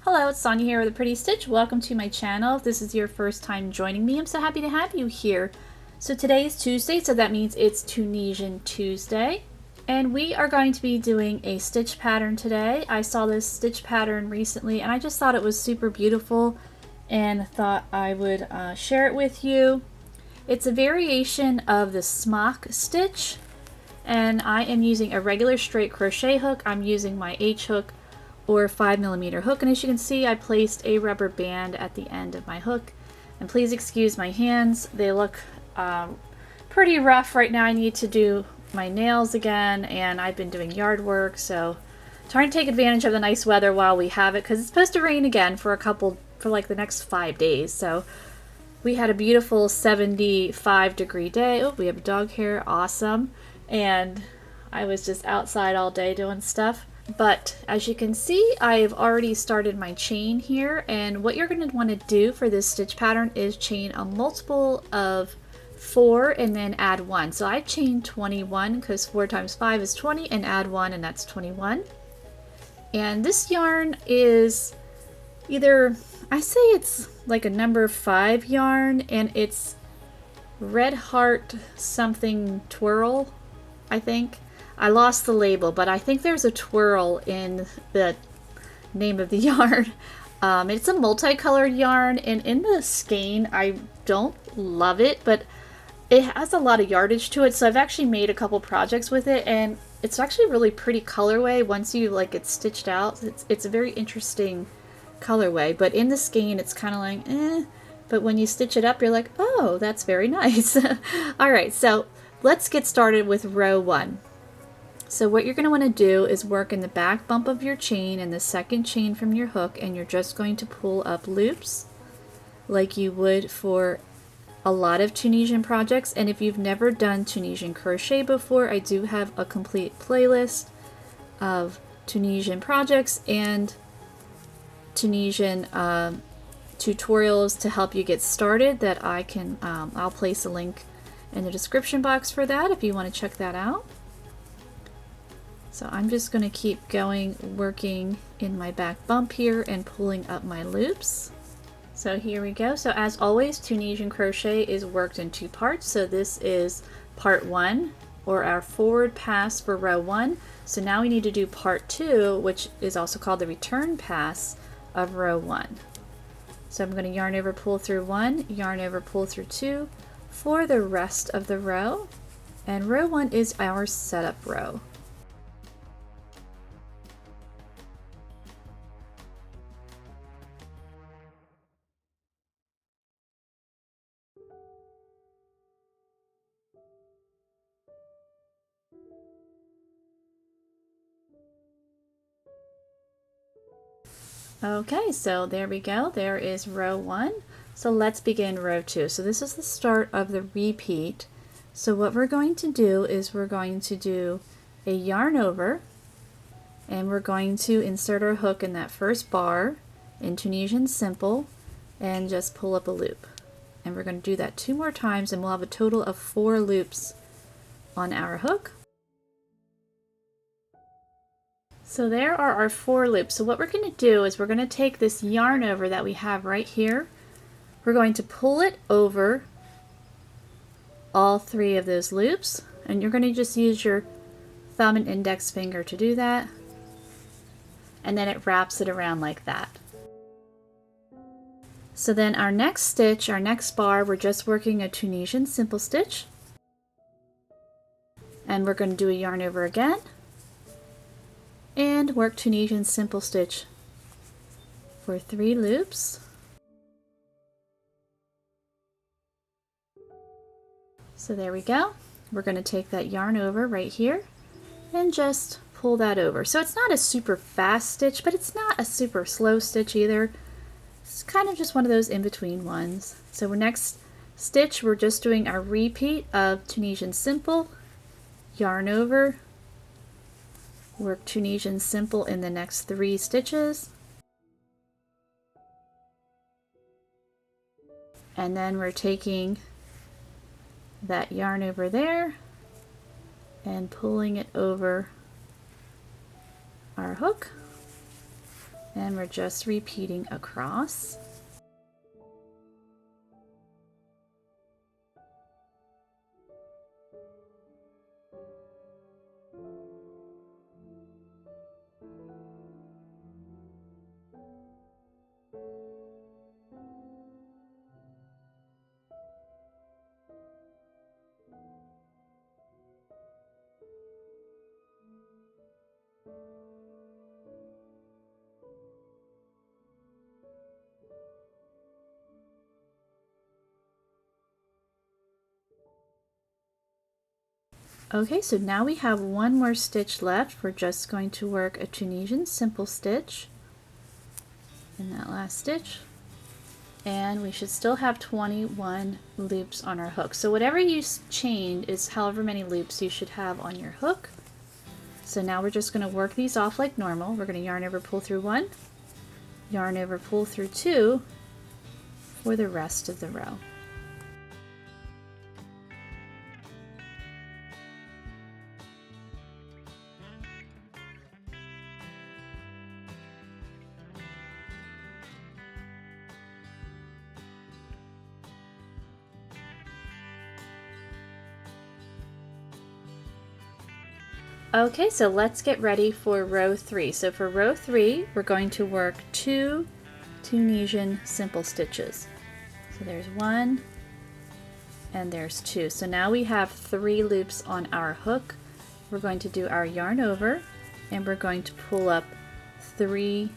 Hello, it's Sonia here with a Pretty Stitch. Welcome to my channel. If this is your first time joining me, I'm so happy to have you here. So today is Tuesday, so that means it's Tunisian Tuesday. And we are going to be doing a stitch pattern today. I saw this stitch pattern recently and I just thought it was super beautiful and thought I would share it with you. It's a variation of the smock stitch, and I am using a regular straight crochet hook. I'm using my H hook or 5mm hook, and as you can see, I placed a rubber band at the end of my hook. And please excuse my hands, they look pretty rough right now. I need to do my nails again, and I've been doing yard work, so trying to take advantage of the nice weather while we have it, because it's supposed to rain again for like the next 5 days. So we had a beautiful 75-degree day. Oh, we have dog hair, awesome. And I was just outside all day doing stuff. But as you can see, I've already started my chain here, and what you're going to want to do for this stitch pattern is chain a multiple of 4 and then add 1. So I've chained 21 because 4 times 5 is 20, and add 1 and that's 21. And this yarn is either, I say it's like a number 5 yarn, and it's Red Heart something twirl, I think. I lost the label, but I think there's a twirl in the name of the yarn. It's a multicolored yarn, and in the skein, I don't love it, but it has a lot of yardage to it, so I've actually made a couple projects with it, and it's actually really pretty colorway once you like it stitched out. It's a very interesting colorway, but in the skein, it's kind of like, eh, but when you stitch it up, you're like, oh, that's very nice. All right, so let's get started with row 1. So what you're going to want to do is work in the back bump of your chain and the second chain from your hook, and you're just going to pull up loops like you would for a lot of Tunisian projects. And if you've never done Tunisian crochet before, I do have a complete playlist of Tunisian projects and Tunisian tutorials to help you get started that I can, I'll place a link in the description box for that if you want to check that out. So I'm just going to keep going, working in my back bump here and pulling up my loops. So here we go. So as always, Tunisian crochet is worked in 2 parts. So this is part 1, or our forward pass for row 1. So now we need to do part 2, which is also called the return pass of row 1. So I'm going to yarn over, pull through 1, yarn over, pull through 2 for the rest of the row. And row 1 is our setup row. Okay, so there we go. There is row 1. So let's begin row 2. So this is the start of the repeat. So what we're going to do is we're going to do a yarn over, and we're going to insert our hook in that first bar in Tunisian simple and just pull up a loop. And we're going to do that 2 more times, and we'll have a total of 4 loops on our hook. So there are our 4 loops. So what we're going to do is we're going to take this yarn over that we have right here. We're going to pull it over all 3 of those loops, and you're going to just use your thumb and index finger to do that, and then it wraps it around like that. So then our next stitch, our next bar, we're just working a Tunisian simple stitch, and we're going to do a yarn over again and work Tunisian simple stitch for 3 loops. So there we go. We're going to take that yarn over right here and just pull that over. So it's not a super fast stitch, but it's not a super slow stitch either. It's kind of just one of those in-between ones. So our next stitch, we're just doing our repeat of Tunisian simple, yarn over, work Tunisian simple in the next 3 stitches, and then we're taking that yarn over there and pulling it over our hook And we're just repeating across. Okay, so now we have one more stitch left. We're just going to work a Tunisian simple stitch in that last stitch. And we should still have 21 loops on our hook. So whatever you chained is however many loops you should have on your hook. So now we're just going to work these off like normal. We're going to yarn over, pull through 1, yarn over, pull through 2 for the rest of the row. Okay, so let's get ready for row 3. So for row 3, we're going to work 2 Tunisian simple stitches. So there's 1 and there's 2. So now we have 3 loops on our hook. We're going to do our yarn over and we're going to pull up 3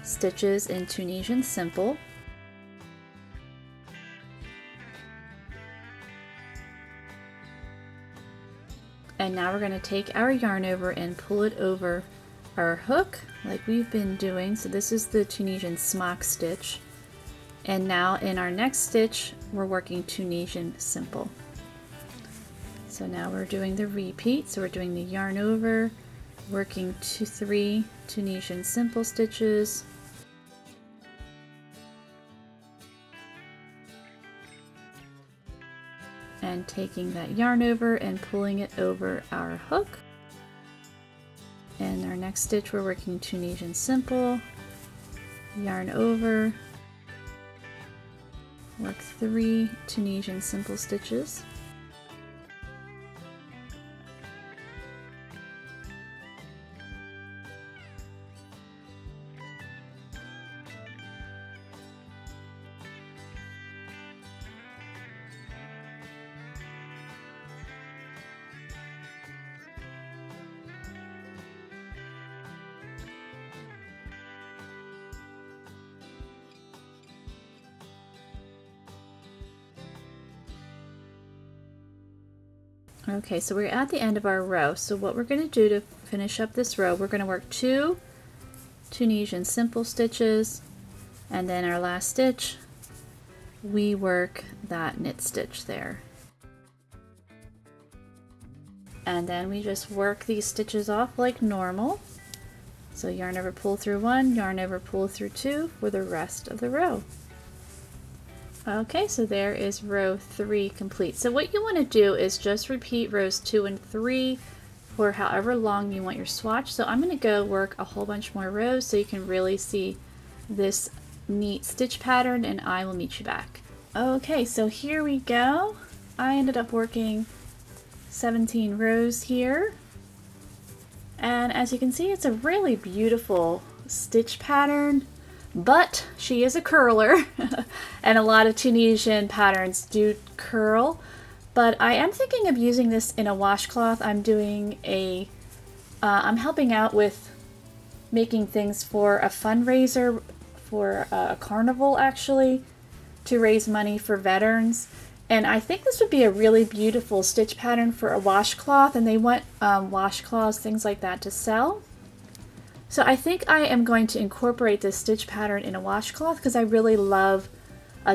stitches in Tunisian simple. And now we're going to take our yarn over and pull it over our hook like we've been doing. So this is the Tunisian smock stitch. And now in our next stitch, we're working Tunisian simple. So now we're doing the repeat. So we're doing the yarn over, working 3 Tunisian simple stitches. And taking that yarn over and pulling it over our hook. And our next stitch we're working Tunisian simple, yarn over, work 3 Tunisian simple stitches. Okay, so we're at the end of our row. So what we're going to do to finish up this row, we're going to work 2 Tunisian simple stitches, and then our last stitch, we work that knit stitch there. And then we just work these stitches off like normal. So yarn over, pull through 1, yarn over, pull through 2 for the rest of the row. Okay, so there is row 3 complete. So what you want to do is just repeat rows 2 and 3 for however long you want your swatch. So I'm going to go work a whole bunch more rows so you can really see this neat stitch pattern, and I will meet you back. Okay, so here we go. I ended up working 17 rows here. And as you can see, it's a really beautiful stitch pattern. But she is a curler, and a lot of Tunisian patterns do curl. But I am thinking of using this in a washcloth. I'm doing a, I'm helping out with making things for a fundraiser for a carnival actually, to raise money for veterans. And I think this would be a really beautiful stitch pattern for a washcloth, and they want washcloths, things like that to sell. So I think I am going to incorporate this stitch pattern in a washcloth because I really love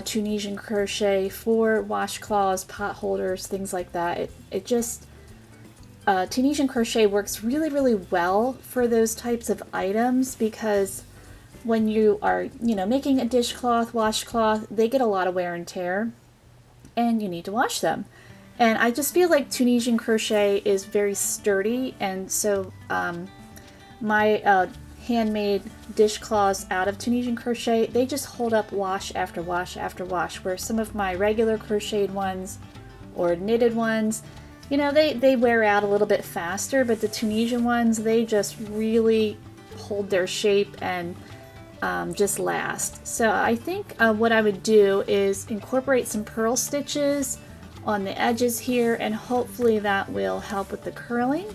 Tunisian crochet for washcloths, pot holders, things like that. It just, Tunisian crochet works really, really well for those types of items because when you are, making a dishcloth, washcloth, they get a lot of wear and tear and you need to wash them. And I just feel like Tunisian crochet is very sturdy, and so my handmade dishcloths out of Tunisian crochet, they just hold up wash after wash after wash, where some of my regular crocheted ones or knitted ones, you know, they wear out a little bit faster, but the Tunisian ones, they just really hold their shape and just last. So I think what I would do is incorporate some purl stitches on the edges here, and hopefully that will help with the curling.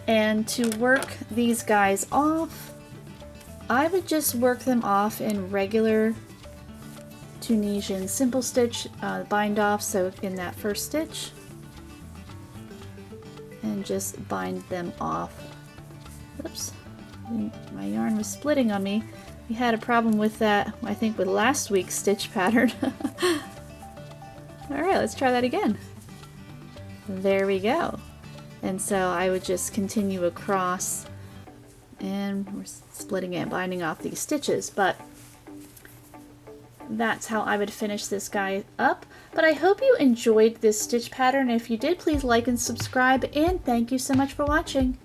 And to work these guys off, I would just work them off in regular Tunisian simple stitch bind off, so in that first stitch, and just bind them off. Oops, my yarn was splitting on me. We had a problem with that, I think, with last week's stitch pattern. Alright, let's try that again. There we go. And so I would just continue across, and we're splitting it, binding off these stitches, but that's how I would finish this guy up. But I hope you enjoyed this stitch pattern. If you did, please like and subscribe, and thank you so much for watching.